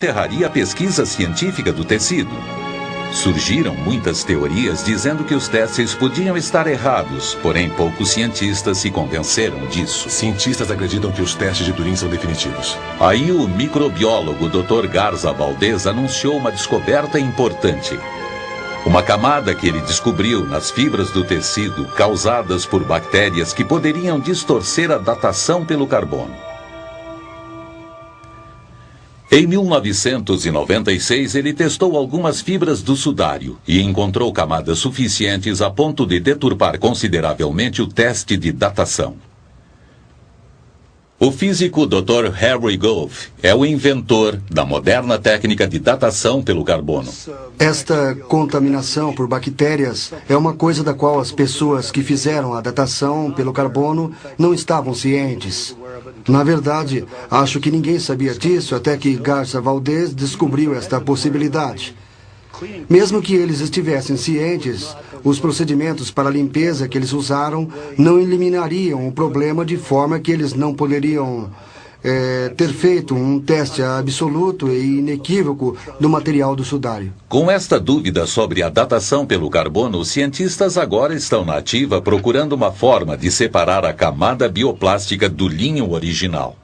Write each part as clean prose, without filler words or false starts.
encerraria a pesquisa científica do tecido. Surgiram muitas teorias dizendo que os testes podiam estar errados, porém poucos cientistas se convenceram disso. Cientistas acreditam que os testes de Turing são definitivos. Aí o microbiólogo Dr. Garza Valdez anunciou uma descoberta importante. Uma camada que ele descobriu nas fibras do tecido causadas por bactérias que poderiam distorcer a datação pelo carbono. Em 1996, ele testou algumas fibras do sudário e encontrou camadas suficientes a ponto de deturpar consideravelmente o teste de datação. O físico Dr. Harry Gove é o inventor da moderna técnica de datação pelo carbono. Esta contaminação por bactérias é uma coisa da qual as pessoas que fizeram a datação pelo carbono não estavam cientes. Na verdade, acho que ninguém sabia disso até que Garza Valdez descobriu esta possibilidade. Mesmo que eles estivessem cientes, os procedimentos para a limpeza que eles usaram não eliminariam o problema de forma que eles não poderiam ter feito um teste absoluto e inequívoco do material do sudário. Com esta dúvida sobre a datação pelo carbono, os cientistas agora estão na ativa procurando uma forma de separar a camada bioplástica do linho original.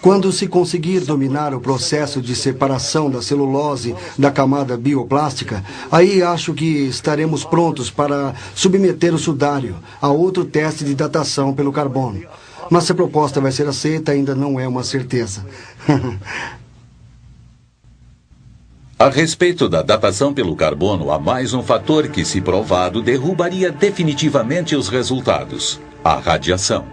Quando se conseguir dominar o processo de separação da celulose da camada bioplástica, aí acho que estaremos prontos para submeter o sudário a outro teste de datação pelo carbono. Mas se a proposta vai ser aceita, ainda não é uma certeza. A respeito da datação pelo carbono, há mais um fator que, se provado, derrubaria definitivamente os resultados: a radiação.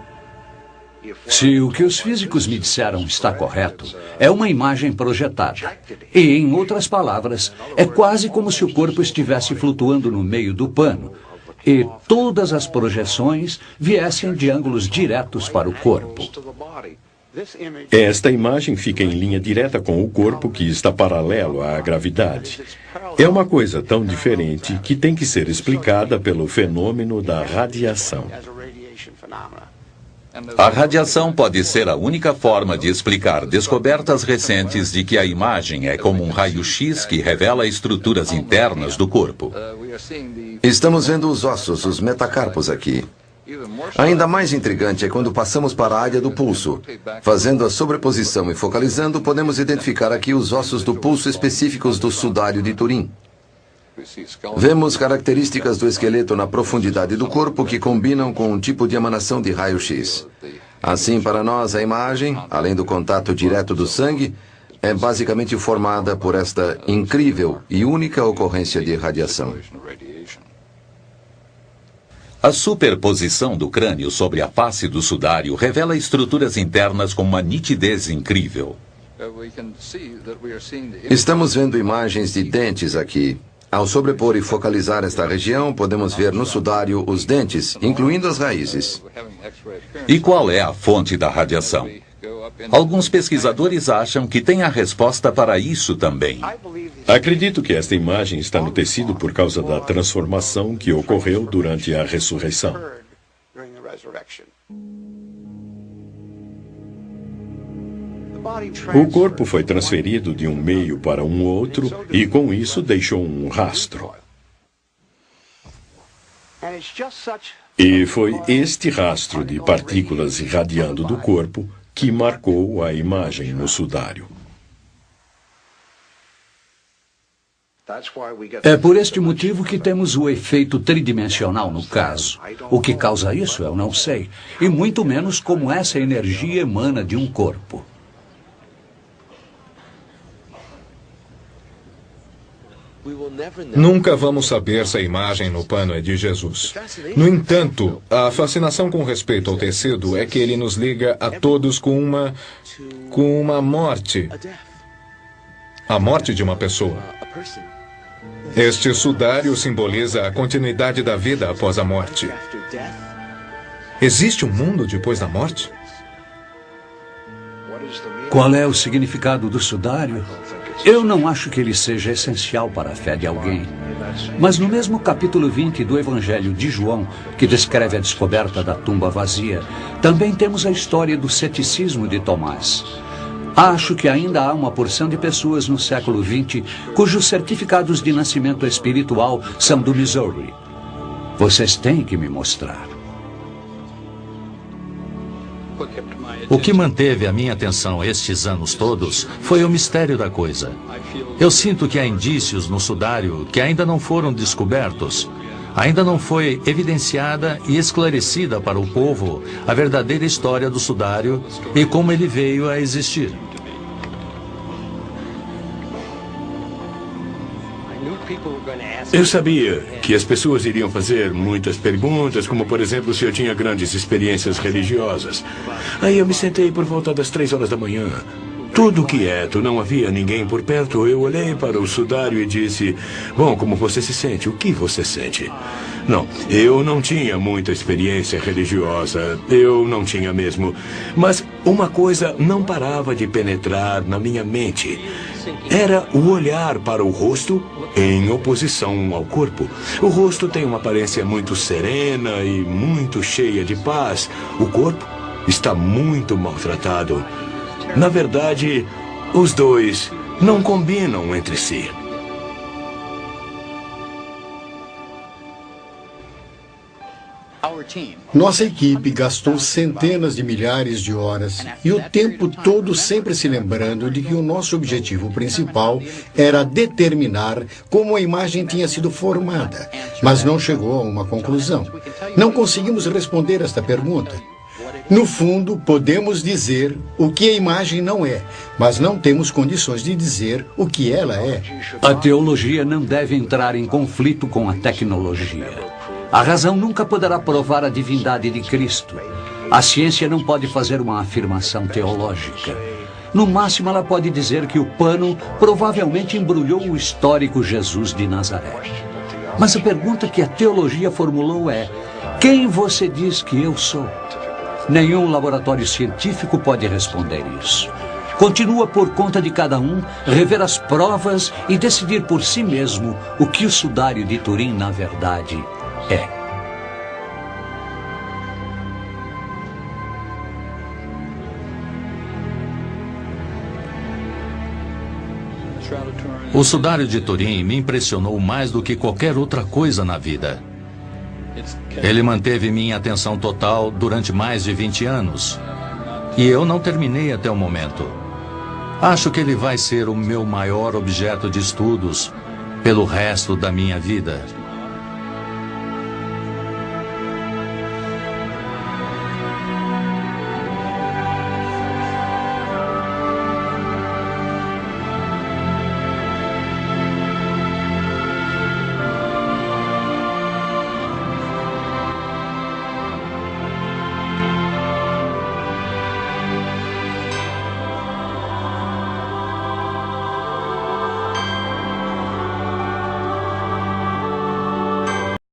Se o que os físicos me disseram está correto, é uma imagem projetada. E, em outras palavras, é quase como se o corpo estivesse flutuando no meio do pano e todas as projeções viessem de ângulos diretos para o corpo. Esta imagem fica em linha direta com o corpo, que está paralelo à gravidade. É uma coisa tão diferente que tem que ser explicada pelo fenômeno da radiação. A radiação pode ser a única forma de explicar descobertas recentes de que a imagem é como um raio-x que revela estruturas internas do corpo. Estamos vendo os ossos, os metacarpos aqui. Ainda mais intrigante é quando passamos para a área do pulso. Fazendo a sobreposição e focalizando, podemos identificar aqui os ossos do pulso específicos do sudário de Turing. Vemos características do esqueleto na profundidade do corpo que combinam com um tipo de emanação de raio-x. Assim, para nós, a imagem, além do contato direto do sangue, é basicamente formada por esta incrível e única ocorrência de radiação. A superposição do crânio sobre a face do sudário revela estruturas internas com uma nitidez incrível. Estamos vendo imagens de dentes aqui. Ao sobrepor e focalizar esta região, podemos ver no sudário os dentes, incluindo as raízes. E qual é a fonte da radiação? Alguns pesquisadores acham que tem a resposta para isso também. Acredito que esta imagem está no tecido por causa da transformação que ocorreu durante a ressurreição. O corpo foi transferido de um meio para um outro e, com isso, deixou um rastro. E foi este rastro de partículas irradiando do corpo que marcou a imagem no sudário. É por este motivo que temos o efeito tridimensional no caso. O que causa isso eu não sei, e muito menos como essa energia emana de um corpo. Nunca vamos saber se a imagem no pano é de Jesus. No entanto, a fascinação com respeito ao tecido é que ele nos liga a todos com uma morte. A morte de uma pessoa. Este sudário simboliza a continuidade da vida após a morte. Existe um mundo depois da morte? Qual é o significado do sudário? Eu não acho que ele seja essencial para a fé de alguém. Mas no mesmo capítulo 20 do Evangelho de João, que descreve a descoberta da tumba vazia, também temos a história do ceticismo de Tomás. Acho que ainda há uma porção de pessoas no século XX cujos certificados de nascimento espiritual são do Missouri. Vocês têm que me mostrar. O que manteve a minha atenção estes anos todos foi o mistério da coisa. Eu sinto que há indícios no sudário que ainda não foram descobertos. Ainda não foi evidenciada e esclarecida para o povo a verdadeira história do sudário e como ele veio a existir. Eu sabia que as pessoas iriam fazer muitas perguntas, como, por exemplo, se eu tinha grandes experiências religiosas. Aí eu me sentei por volta das 3 horas da manhã. Tudo quieto, não havia ninguém por perto. Eu olhei para o sudário e disse: bom, como você se sente? O que você sente? Não, eu não tinha muita experiência religiosa. Eu não tinha mesmo. Mas uma coisa não parava de penetrar na minha mente. Era o olhar para o rosto em oposição ao corpo. O rosto tem uma aparência muito serena e muito cheia de paz. O corpo está muito maltratado. Na verdade, os dois não combinam entre si. Nossa equipe gastou centenas de milhares de horas e o tempo todo sempre se lembrando de que o nosso objetivo principal era determinar como a imagem tinha sido formada, mas não chegou a uma conclusão. Não conseguimos responder esta pergunta. No fundo, podemos dizer o que a imagem não é, mas não temos condições de dizer o que ela é. A teologia não deve entrar em conflito com a tecnologia. A razão nunca poderá provar a divindade de Cristo. A ciência não pode fazer uma afirmação teológica. No máximo, ela pode dizer que o pano provavelmente embrulhou o histórico Jesus de Nazaré. Mas a pergunta que a teologia formulou é: quem você diz que eu sou? Nenhum laboratório científico pode responder isso. Continua por conta de cada um rever as provas e decidir por si mesmo o que o sudário de Turim, na verdade, é. O sudário de Turim me impressionou mais do que qualquer outra coisa na vida. Ele manteve minha atenção total durante mais de 20 anos. E eu não terminei até o momento. Acho que ele vai ser o meu maior objeto de estudos pelo resto da minha vida.